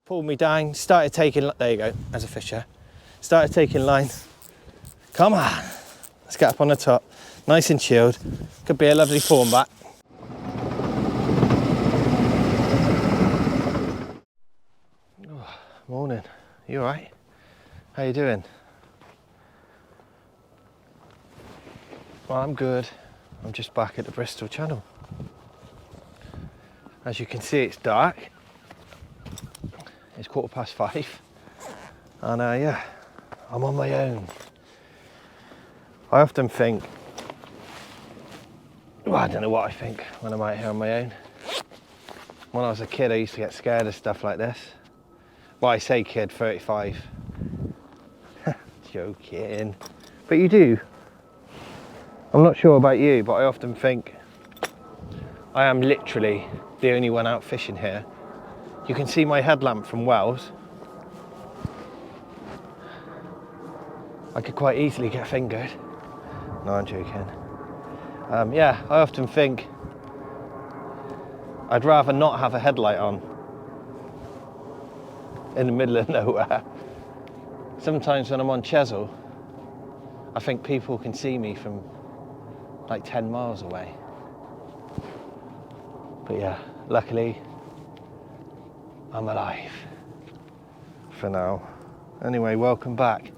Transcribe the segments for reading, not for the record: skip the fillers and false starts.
Pulled me down, started taking, there you go, there's a fisher. Started taking line. Come on, let's get up on the top. Nice and chilled. Could be a lovely fawn back. Oh, morning, you all right? How you doing? Well, I'm good. I'm just back at the Bristol Channel. As you can see, it's dark. It's 5:15. And yeah, I'm on my own. I often think, well, I don't know what I think when I'm out here on my own. When I was a kid, I used to get scared of stuff like this. Well, I say kid, 35. Joking. But you do. I'm not sure about you, but I often think I am literally the only one out fishing here. You can see my headlamp from Wells. I could quite easily get fingered. No, I'm joking. Yeah, I often think I'd rather not have a headlight on in the middle of nowhere. Sometimes when I'm on Chesil, I think people can see me from like 10 miles away. But yeah, luckily, I'm alive for now. Anyway, welcome back.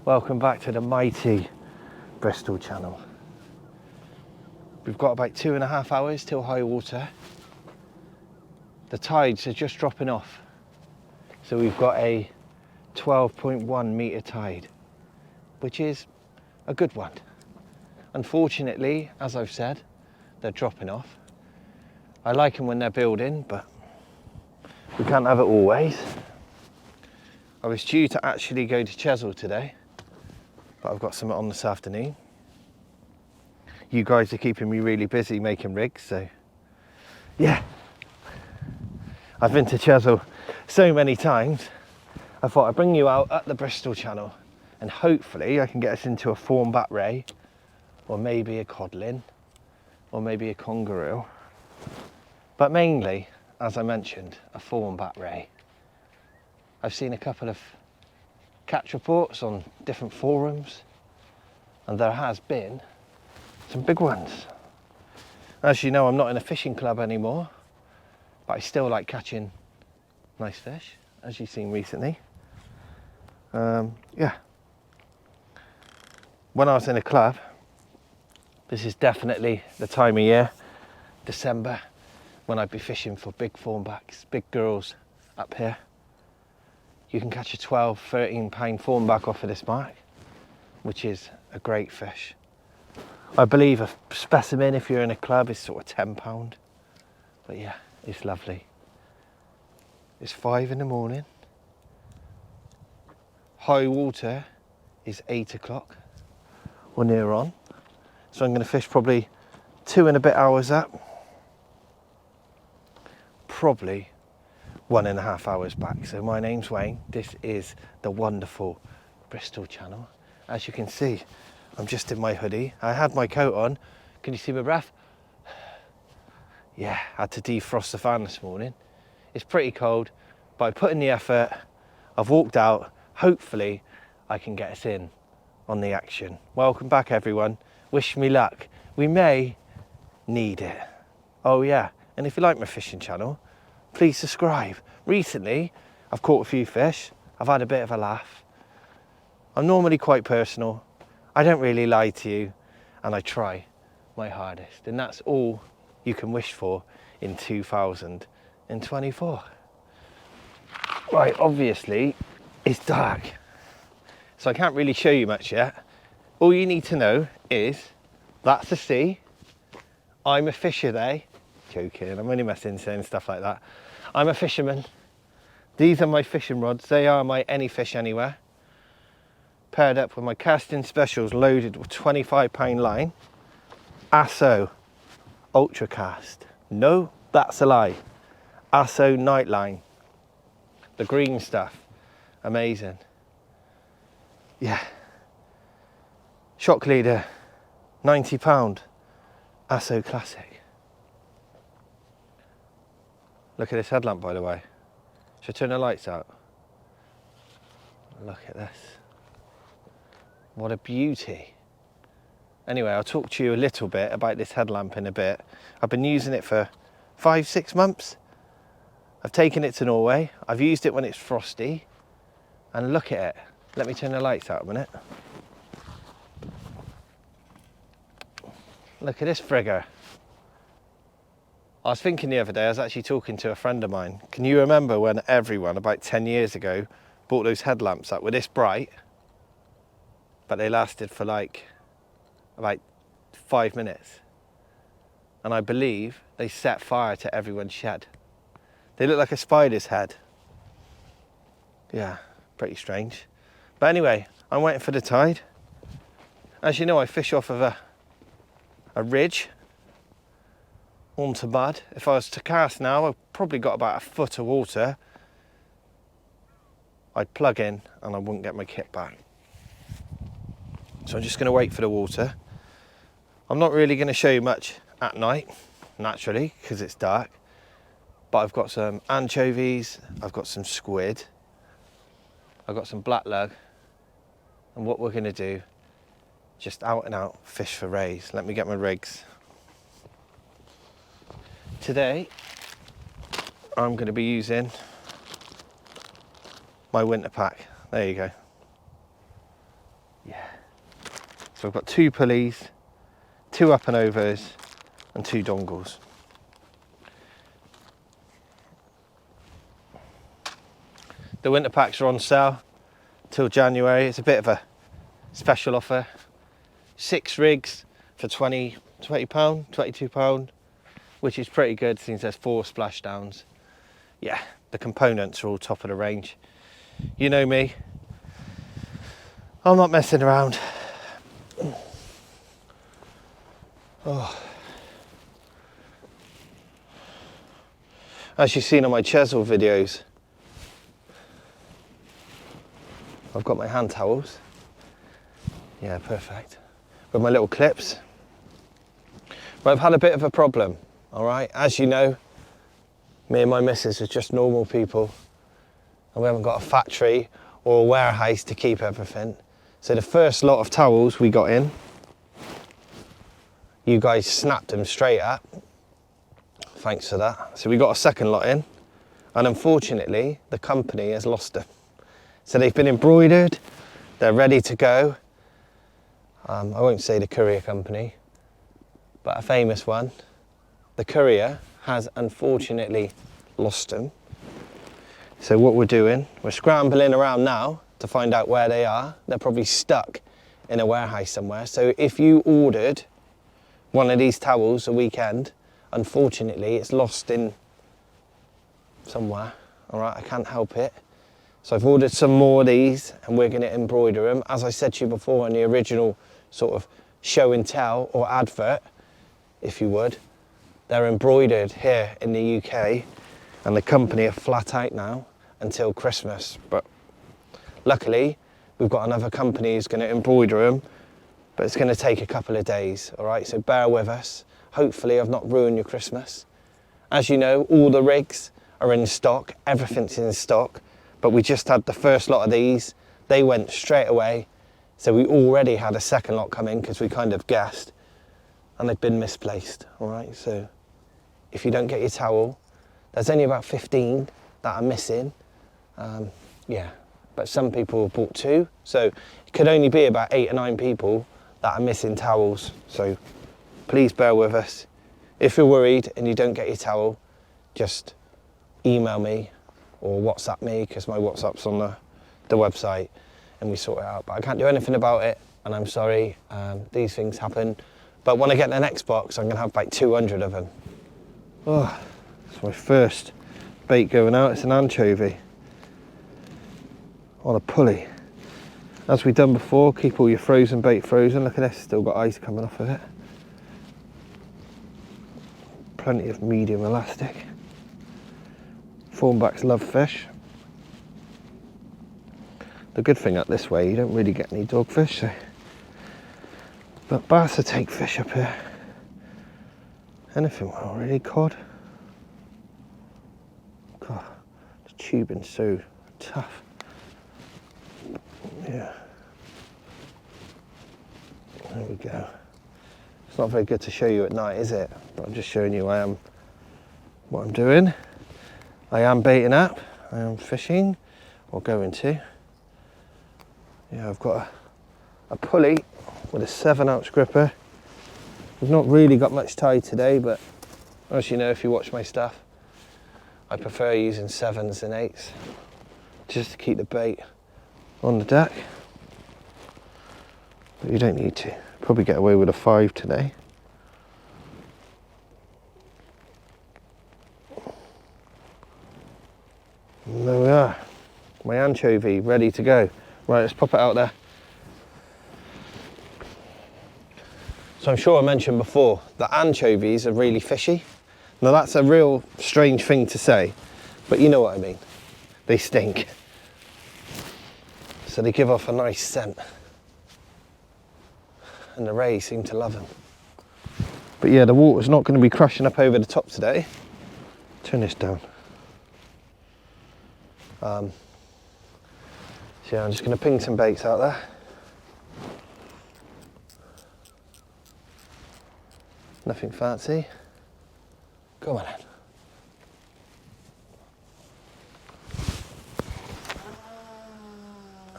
Welcome back to the mighty Bristol Channel. We've got about 2.5 hours till high water. The tides are just dropping off. So we've got a 12.1 metre tide, which is a good one. Unfortunately, as I've said, they're dropping off. I like them when they're building, but we can't have it always. I was due to actually go to Chesil today, but I've got something on this afternoon. You guys are keeping me really busy making rigs, so yeah. I've been to Chesil so many times, I thought I'd bring you out at the Bristol Channel and hopefully I can get us into a fawn bat ray, or maybe a codlin, or maybe a congaroo. But mainly, as I mentioned, a fawn bat ray. I've seen a couple of catch reports on different forums, and there has been some big ones. As you know, I'm not in a fishing club anymore, but I still like catching nice fish, as you've seen recently. Yeah. When I was in a club, this is definitely the time of year, December, when I'd be fishing for big fawnbacks, big girls up here. You can catch a 12, 13 pound fawnback off of this mark, which is a great fish. I believe a specimen, if you're in a club, is sort of 10 pound. But yeah, it's lovely. It's 5 in the morning. High water is 8 o'clock or near on. So I'm going to fish probably 2 and a bit hours up. Probably 1.5 hours back. So my name's Wayne. This is the wonderful Bristol Channel. As you can see, I'm just in my hoodie. I had my coat on. Can you see my breath? Yeah, had to defrost the fan this morning. It's pretty cold, but I put in the effort. I've walked out. Hopefully I can get us in on the action. Welcome back, everyone. Wish me luck. We may need it. Oh yeah, and if you like my fishing channel, please subscribe. Recently, I've caught a few fish. I've had a bit of a laugh. I'm normally quite personal. I don't really lie to you, and I try my hardest. And that's all you can wish for in 2024. Right, obviously, it's dark, so I can't really show you much yet. All you need to know is that's the sea. I'm a fisher there. Joking, I'm only messing, saying stuff like that. I'm a fisherman. These are my fishing rods. They are my Any Fish Anywhere. Paired up with my casting specials loaded with 25 pound line. Asso Ultra Cast. No, that's a lie. Asso Nightline. The green stuff. Amazing. Yeah. Shock leader, £90. Asso Classic. Look at this headlamp, by the way. Should I turn the lights out? Look at this. What a beauty. Anyway, I'll talk to you a little bit about this headlamp in a bit. I've been using it for 5-6 months. I've taken it to Norway. I've used it when it's frosty. And look at it. Let me turn the lights out a minute. Look at this frigger. I was thinking the other day, I was actually talking to a friend of mine. Can you remember when everyone, about 10 years ago, bought those headlamps that were this bright, but they lasted for like about 5 minutes? And I believe they set fire to everyone's shed. They look like a spider's head. Yeah, pretty strange. But anyway, I'm waiting for the tide. As you know, I fish off of a ridge onto mud. If I was to cast now, I've probably got about a foot of water. I'd plug in and I wouldn't get my kit back. So I'm just going to wait for the water. I'm not really going to show you much at night, naturally, because it's dark. But I've got some anchovies, I've got some squid, I've got some black lug. And what we're going to do, just out and out fish for rays. Let me get my rigs. Today, I'm going to be using my winter pack. There you go. Yeah. So I've got 2 pulleys, 2 up and overs, and 2 dongles. The winter packs are on sale till January. It's a bit of a special offer. 6 rigs for £20, £22, which is pretty good since there's 4 splashdowns. Yeah, the components are all top of the range. You know me, I'm not messing around. Oh. As you've seen on my Chesil videos, I've got my hand towels. Yeah, perfect. With my little clips. But I've had a bit of a problem, all right? As you know, me and my missus are just normal people, and we haven't got a factory or a warehouse to keep everything. So the first lot of towels we got in, you guys snapped them straight up. Thanks for that. So we got a second lot in, and unfortunately, the company has lost them. So they've been embroidered, they're ready to go. I won't say the courier company, but a famous one. The courier has unfortunately lost them. So what we're doing, we're scrambling around now to find out where they are. They're probably stuck in a warehouse somewhere. So if you ordered one of these towels a weekend, unfortunately it's lost in somewhere. All right, I can't help it. So I've ordered some more of these and we're going to embroider them. As I said to you before in the original sort of show and tell or advert, if you would, they're embroidered here in the UK and the company are flat out now until Christmas. But luckily, we've got another company who's going to embroider them, but it's going to take a couple of days, all right? So bear with us. Hopefully I've not ruined your Christmas. As you know, all the rigs are in stock, everything's in stock. But we just had the first lot of these. They went straight away. So we already had a second lot come in because we kind of guessed. And they've been misplaced, all right? So if you don't get your towel, there's only about 15 that are missing. Yeah, but some people have bought 2. So it could only be about 8 or 9 people that are missing towels. So please bear with us. If you're worried and you don't get your towel, just email me or WhatsApp me, because my WhatsApp's on the website, and we sort it out. But I can't do anything about it, and I'm sorry, these things happen. But when I get the next box, I'm gonna have like 200 of them. Oh, it's my first bait going out. It's an anchovy on a pulley. As we've done before, keep all your frozen bait frozen. Look at this, still got ice coming off of it. Plenty of medium elastic. Thornbacks love fish. The good thing up this way, you don't really get any dogfish, so. But bass will take fish up here. Anything will really, cod. God, the tubing's so tough. Yeah. There we go. It's not very good to show you at night, is it? But I'm just showing you what I'm doing. I am baiting up, I am fishing, or going to. Yeah, I've got a pulley with a 7-ounce gripper. I've not really got much tide today, but as you know, if you watch my stuff, I prefer using 7s and 8s just to keep the bait on the deck. But you don't need to. Probably get away with a 5 today. And there we are. My anchovy ready to go. Right, let's pop it out there. So I'm sure I mentioned before that anchovies are really fishy. Now that's a real strange thing to say, but you know what I mean. They stink. So they give off a nice scent. And the rays seem to love them. But yeah, the water's not going to be crashing up over the top today. Turn this down. So yeah, I'm just going to ping some baits out there. Nothing fancy. Come on in.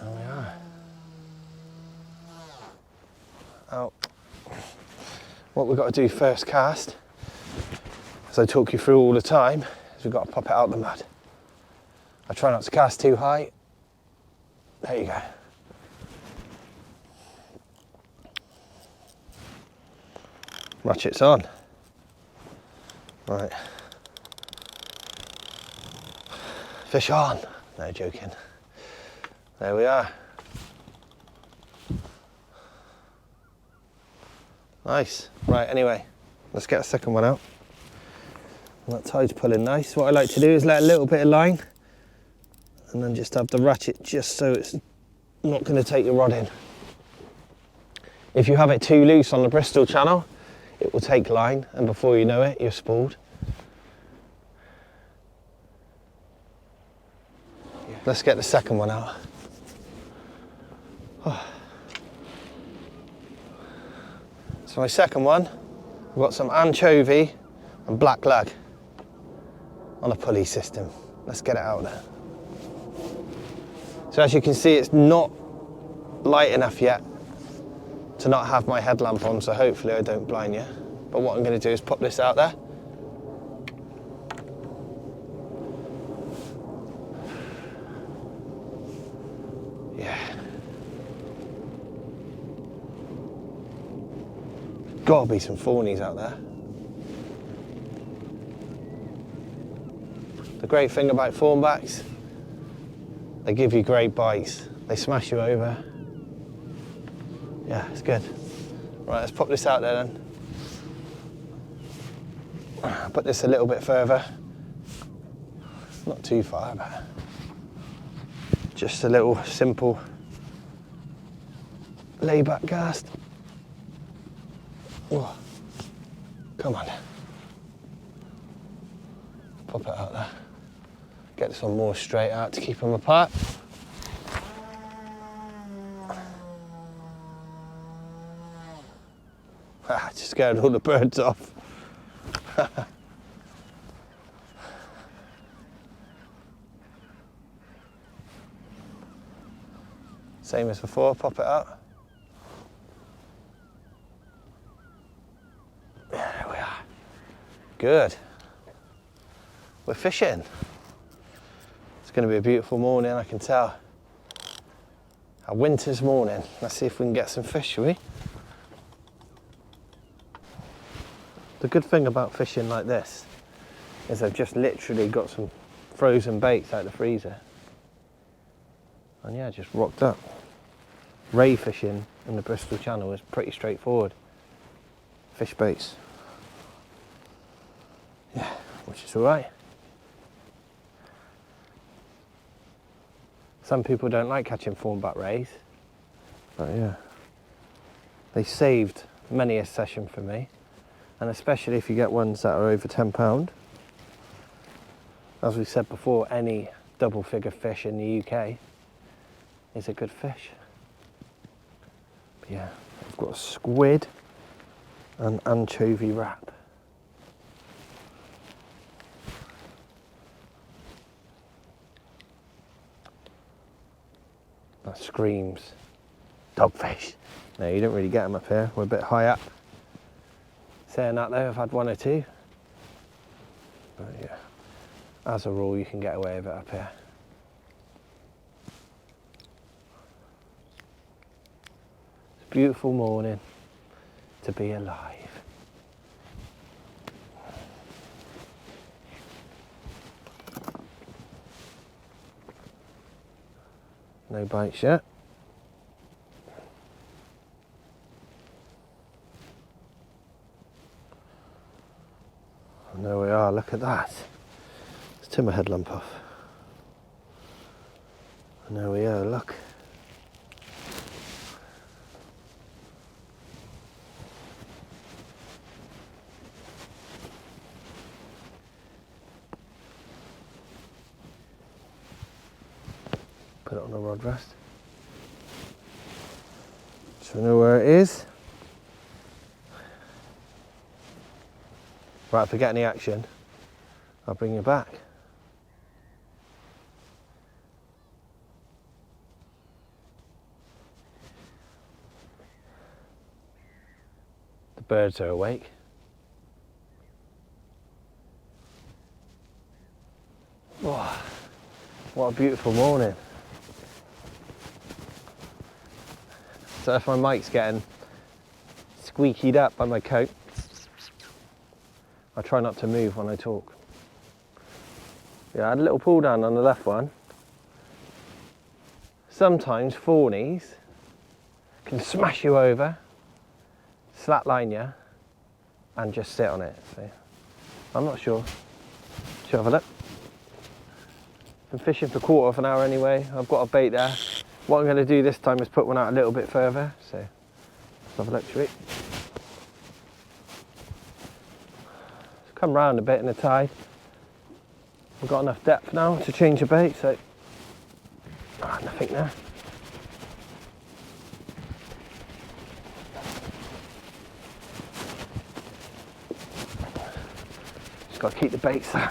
There we are. Out. What we've got to do first cast, as I talk you through all the time, is we've got to pop it out the mud. I try not to cast too high. There you go. Ratchet's on. Right. Fish on. No joking. There we are. Nice. Right, anyway, let's get a second one out. That tide's pulling nice. What I like to do is let a little bit of line and then just have the ratchet just so it's not going to take your rod in. If you have it too loose on the Bristol Channel, it will take line, and before you know it, you're spooled. Let's get the second one out. Oh. So my second one, I've got some anchovy and black lug on a pulley system. Let's get it out there. So as you can see, it's not light enough yet to not have my headlamp on, so hopefully I don't blind you. But what I'm going to do is pop this out there. Yeah. Gotta be some fawnies out there. The great thing about fawnbacks, they give you great bites. They smash you over. Yeah, it's good. Right, let's pop this out there then. Put this a little bit further. Not too far, but just a little simple layback cast. Oh, come on. Pop it out there. Get this one more straight out to keep them apart. Just scared all the birds off. Same as before, pop it out. There we are. Good. We're fishing. It's going to be a beautiful morning, I can tell. A winter's morning. Let's see if we can get some fish, shall we? The good thing about fishing like this is I've just literally got some frozen baits out of the freezer. And yeah, just rocked up. Ray fishing in the Bristol Channel is pretty straightforward. Fish baits. Yeah, which is alright. Some people don't like catching fawnback rays, but yeah, they saved many a session for me, and especially if you get ones that are over £10. As we said before, any double figure fish in the UK is a good fish. But yeah, I've got a squid and anchovy wrap. That screams dogfish. No, you don't really get them up here. We're a bit high up. Saying that though, I've had one or two. But yeah, as a rule, you can get away with it up here. It's a beautiful morning to be alive. No bites yet. And there we are, look at that. Let's turn my headlamp off. And there we are, look. Put it on a rod rest. So we know where it is. Right, if we get any action, I'll bring you back. The birds are awake. Oh, what a beautiful morning. So if my mic's getting squeakied up by my coat, I try not to move when I talk. Yeah, I had a little pull down on the left one. Sometimes fawnies can smash you over, slackline you, and just sit on it. So I'm not sure. Should we have a look? Been fishing for a quarter of an hour anyway. I've got a bait there. What I'm going to do this time is put one out a little bit further. So let's have a look, shall we? Come round a bit in the tide. We've got enough depth now to change the bait, so nothing there. Just got to keep the baits there.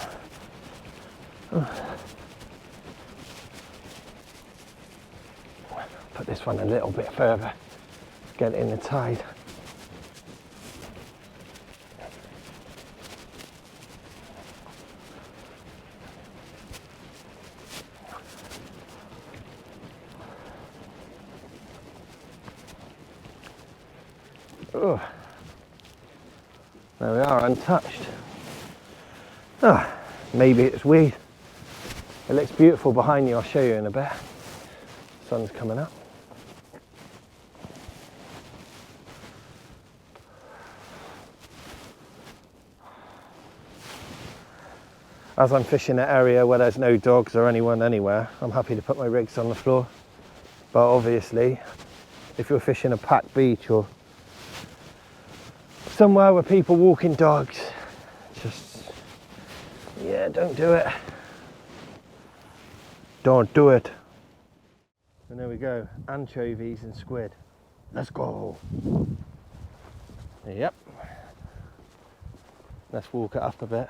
Put this one a little bit further, get it in the tide. Oh, there we are, untouched. Oh, maybe it's weed. It looks beautiful behind you, I'll show you in a bit. Sun's coming up. As I'm fishing an area where there's no dogs or anyone anywhere, I'm happy to put my rigs on the floor. But obviously, if you're fishing a packed beach or somewhere where people walking dogs, just, yeah, don't do it. Don't do it. And there we go, anchovies and squid. Let's go. Yep. Let's walk it up a bit.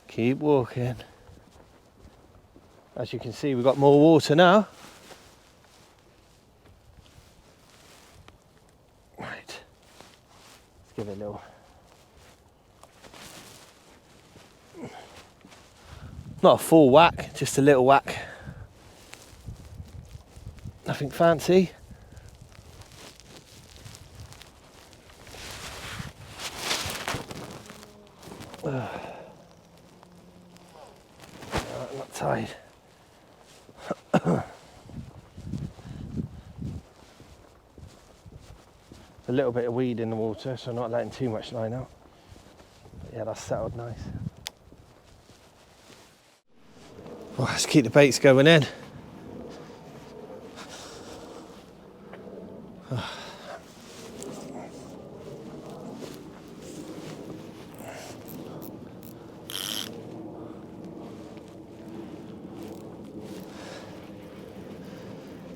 Keep walking. As you can see, we've got more water now. Right. Let's give it a little. Not a full whack, just a little whack. Nothing fancy. Not tied. A little bit of weed in the water, so I'm not letting too much line out. But yeah, that's settled nice. Well, let's keep the baits going in.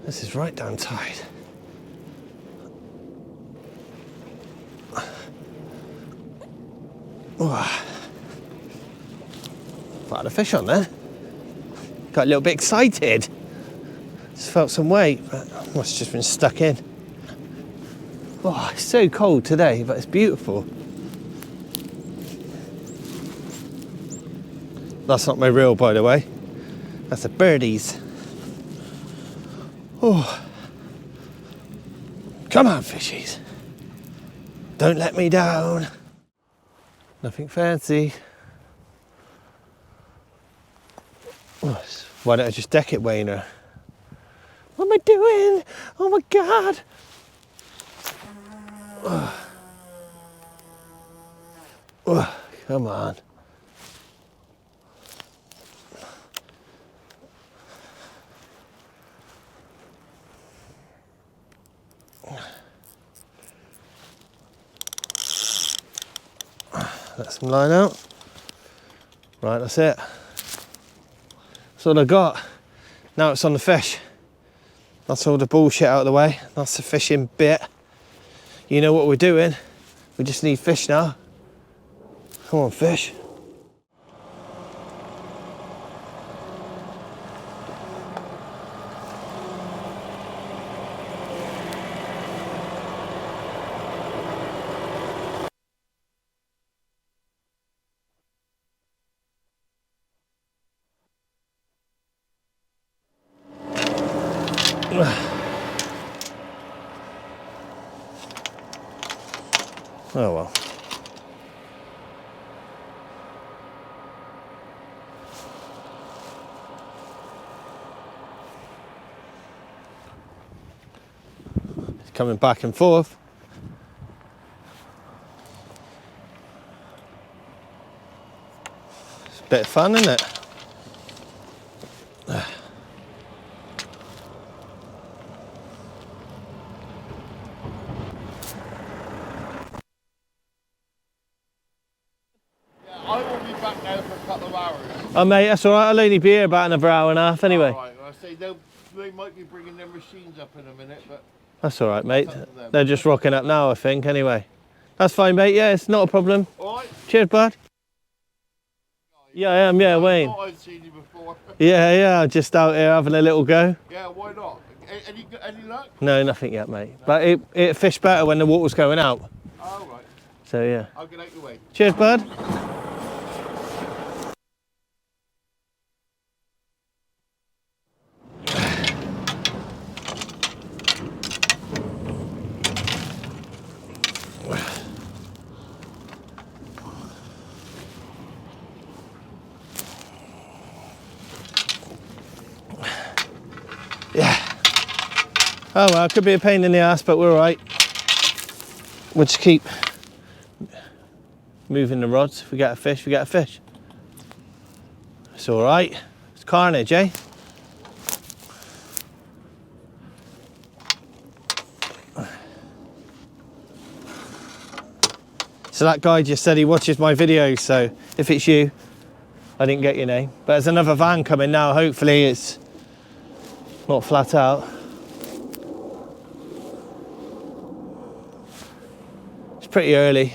This is right down tide. Had a fish on there. Got a little bit excited. Just felt some weight, but must have just been stuck in. Oh, it's so cold today, but it's beautiful. That's not my reel, by the way. That's a birdie's. Oh. Come on, fishies. Don't let me down. Nothing fancy. Why don't I just deck it, Wayner? What am I doing? Oh my God. Come on. Let some line out. Right, that's it. That's all I got. Now it's on the fish. That's all the bullshit out of the way. That's the fishing bit. You know what we're doing. We just need fish now. Come on, fish. Oh well. It's coming back and forth. It's a bit of fun, isn't it? I will be back now for a couple of hours. Oh mate, that's alright, I'll only be here about another hour and a half anyway. Alright, well, I say they might be bringing their machines up in a minute, but... That's alright mate, they're just rocking up now I think anyway. That's fine mate, yeah, it's not a problem. Alright. Cheers bud. Yeah I am, yeah, Wayne. I thought I'd seen you before. Yeah, just out here having a little go. Yeah, why not? Any luck? No, nothing yet mate. But it fished better when the water's going out. Oh, right. So yeah. I'll get out your way. Cheers bud. Yeah. Oh well, it could be a pain in the ass, but we're all right. We'll just keep moving the rods. If we get a fish, we get a fish. It's all right. It's carnage, eh? So that guy just said he watches my videos, so if it's you, I didn't get your name. But there's another van coming now, hopefully it's not flat out. It's pretty early.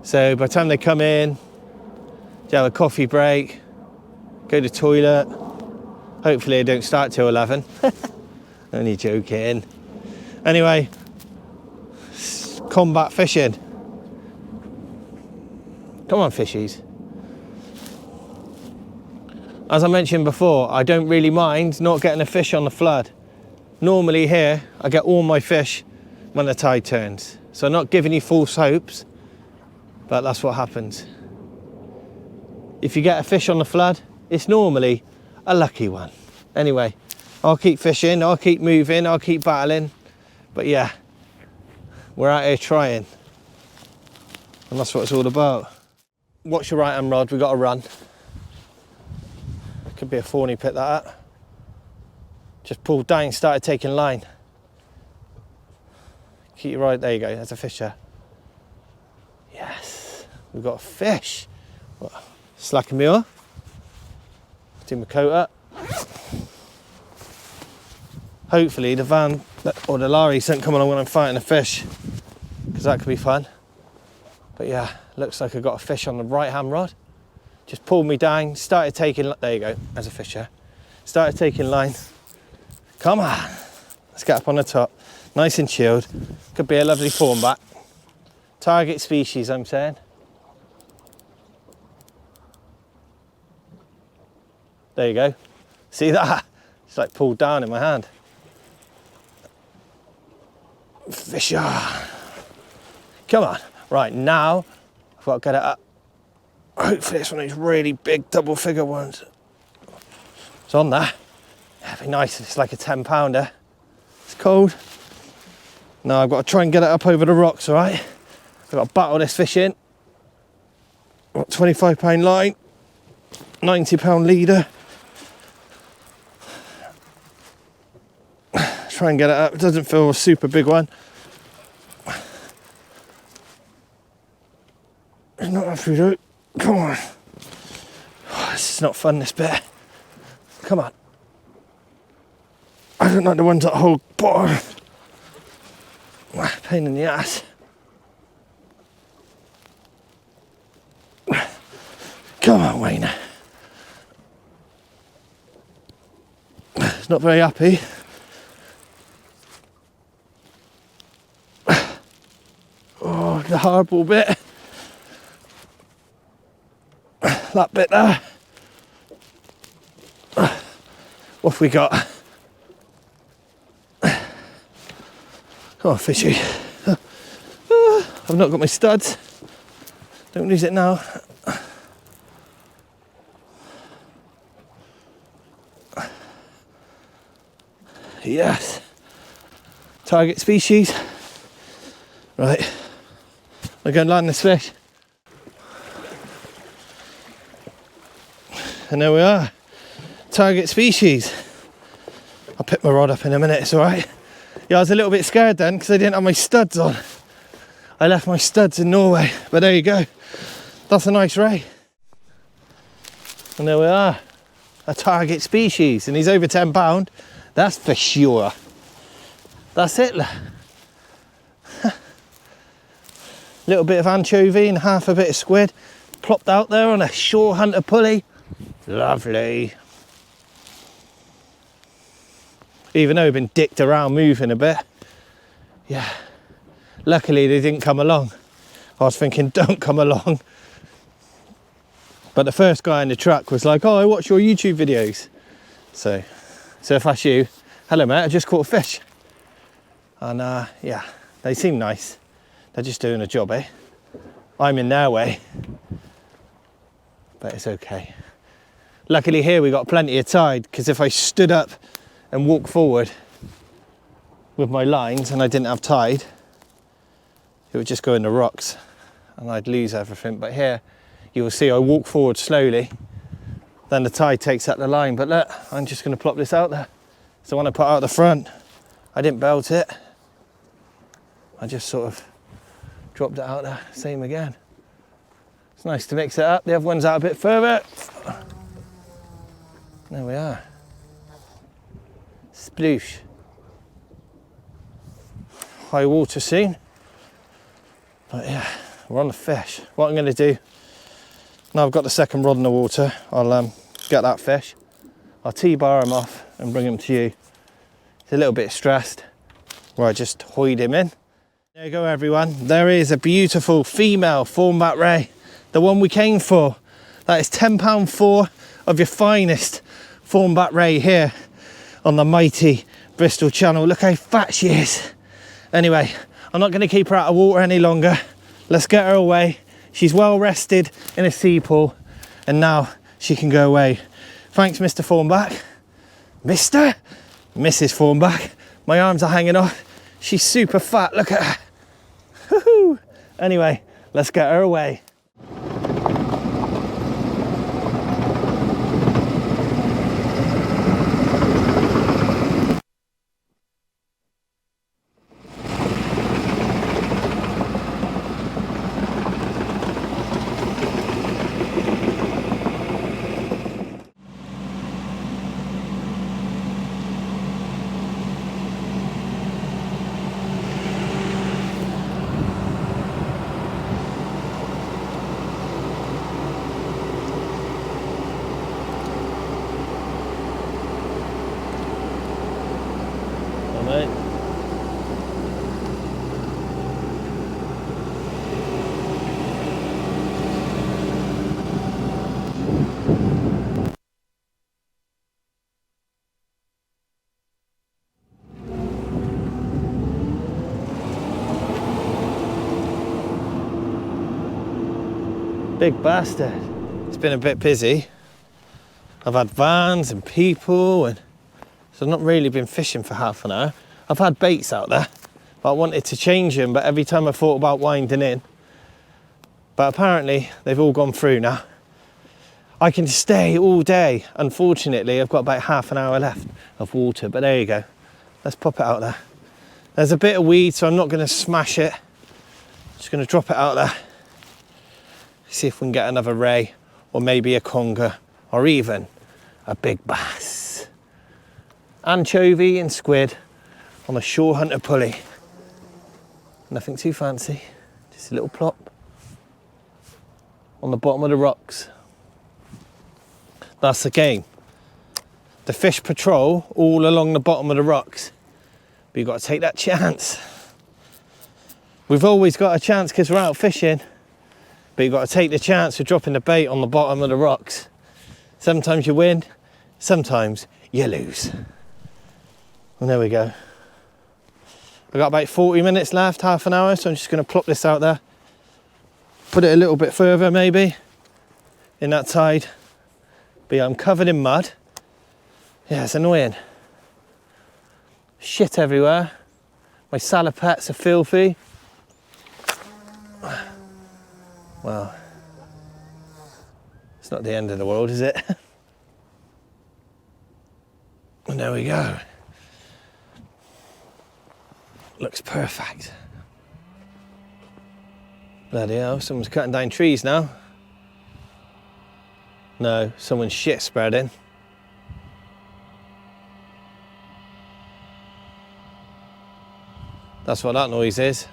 So by the time they come in, you have a coffee break, go to the toilet. Hopefully they don't start till 11. Only joking. Anyway, combat fishing. Come on, fishies. As I mentioned before, I don't really mind not getting a fish on the flood. Normally here, I get all my fish when the tide turns. So I'm not giving you false hopes, but that's what happens. If you get a fish on the flood, it's normally a lucky one. Anyway, I'll keep fishing, I'll keep moving, I'll keep battling. But yeah, we're out here trying. And that's what it's all about. Watch your right hand rod, we've got to run. Could be a fawny pit that. Just pulled down, started taking line. Keep your right, there you go, there's a fish there. Yes, we've got a fish. Slacken me off. Do my coat up. Hopefully the van or the lorries don't come along when I'm fighting a fish, because that could be fun. But yeah, looks like I got a fish on the right hand rod. Just pulled me down, started taking, there you go, there's a fish there. Started taking line. Come on, let's get up on the top. Nice and chilled. Could be a lovely fawnback. Target species, I'm saying. There you go. See that? It's like pulled down in my hand. Fish on. Come on. Right, now I've got to get it up. Hopefully it's one of these really big double figure ones. It's on there. Yeah, it'd be nice if it's like a 10 pounder. It's cold. Now I've got to try and get it up over the rocks, all right? I've got to battle this fish in. Got 25-pound line, 90-pound leader. Try and get it up. It doesn't feel a super big one. It's not up through though. Come on. Oh, this is not fun, this bit. Come on. I don't like the ones that hold bottom. Pain in the ass. Come on, Wayne. It's not very happy. Oh, the hardball bit. That bit there. What have we got? Come on, fishy. I've not got my studs. Don't lose it now. Yes. Target species. Right. We're going to land this fish. And there we are. Target species. I'll pick my rod up in a minute, it's alright. Yeah, I was a little bit scared then because I didn't have my studs on. I left my studs in Norway, but there you go. That's a nice ray. And there we are. A target species, and he's over 10 pound. That's for sure. That's it. Little bit of anchovy and half a bit of squid. Plopped out there on a shore hunter pulley. Lovely. Even though we've been dicked around moving a bit. Yeah. Luckily they didn't come along. I was thinking, don't come along. But the first guy in the truck was like, oh, I watch your YouTube videos. So if that's you, hello mate, I just caught a fish. And yeah, they seem nice. They're just doing a job, eh? I'm in their way. But it's okay. Luckily here we got plenty of tide, because if I stood up and walked forward with my lines and I didn't have tide, it would just go in the rocks and I'd lose everything. But here you will see I walk forward slowly, then the tide takes up the line. But look, I'm just going to plop this out there. So when I put out the front, I didn't belt it. I just sort of dropped it out there, same again. It's nice to mix it up. The other one's out a bit further. There we are. Sploosh. High water soon. But yeah, we're on the fish. What I'm going to do, now I've got the second rod in the water, I'll get that fish. I'll T-bar him off and bring him to you. He's a little bit stressed, where I just hoid him in. There you go everyone. There is a beautiful female fawnback ray. The one we came for. That is £10.4 of your finest fawnback ray here on the mighty Bristol Channel. Look how fat she is. Anyway, I'm not going to keep her out of water any longer. Let's get her away. She's well rested in a sea pool and now she can go away. Thanks, Mr. Fawnback. Mr. Mrs. Fawnback. My arms are hanging off. She's super fat, look at her. Woohoo! Anyway, let's get her away. All right. Big bastard. It's been a bit busy. I've had vans and people, and so I've not really been fishing for half an hour. I've had baits out there, but I wanted to change them, but every time I thought about winding in. But apparently they've all gone through now. I can stay all day. Unfortunately, I've got about half an hour left of water, but there you go. Let's pop it out there. There's a bit of weed, so I'm not going to smash it. Just going to drop it out there. See if we can get another ray, or maybe a conger, or even a big bass. Anchovy and squid on a shore hunter pulley. Nothing too fancy, just a little plop on the bottom of the rocks. That's the game. The fish patrol all along the bottom of the rocks, but you've got to take that chance. We've always got a chance because we're out fishing. But you've got to take the chance of dropping the bait on the bottom of the rocks. Sometimes you win, sometimes you lose. And there we go. I've got about 40 minutes left, half an hour, so I'm just going to plop this out there. Put it a little bit further maybe, in that tide. But yeah, I'm covered in mud. Yeah, it's annoying. Shit everywhere. My salopettes are filthy. Well, it's not the end of the world, is it? And there we go. Looks perfect. Bloody hell, someone's cutting down trees now. No, someone's shit spreading. That's what that noise is.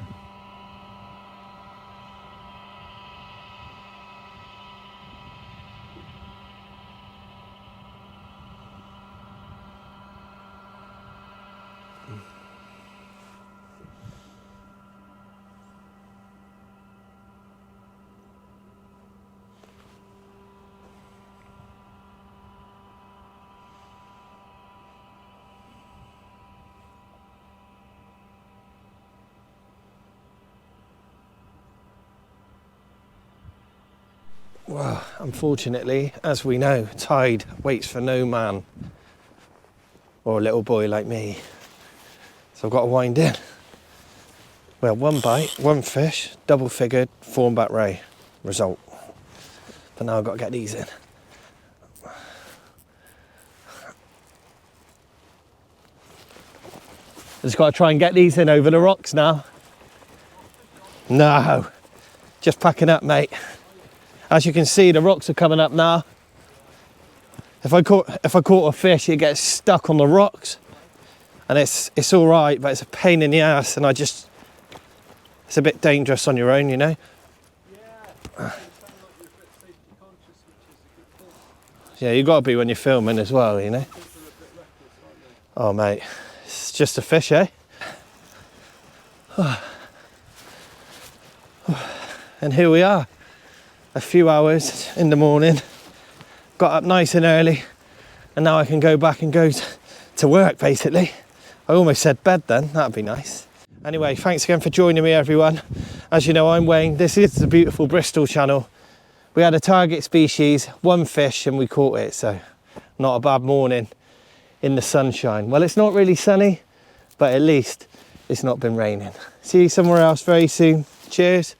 Well, unfortunately, as we know, tide waits for no man or a little boy like me. So I've got to wind in. Well, one bite, one fish, double figured, fawn back ray result. But now I've got to get these in. I just got to try and get these in over the rocks now. No, just packing up, mate. As you can see, the rocks are coming up now. If I caught a fish, it gets stuck on the rocks, and it's all right, but it's a pain in the ass, and it's a bit dangerous on your own, you know. Yeah, you got to be when you're filming as well, you know. Oh, mate, it's just a fish, eh? And here we are. A few hours in the morning, got up nice and early, and now I can go back and go to work basically. I almost said bed then, that'd be nice. Anyway, thanks again for joining me everyone. As you know, I'm Wayne, this is the beautiful Bristol Channel. We had a target species, one fish, and we caught it, so not a bad morning in the sunshine. Well, it's not really sunny, but at least it's not been raining. See you somewhere else very soon. Cheers.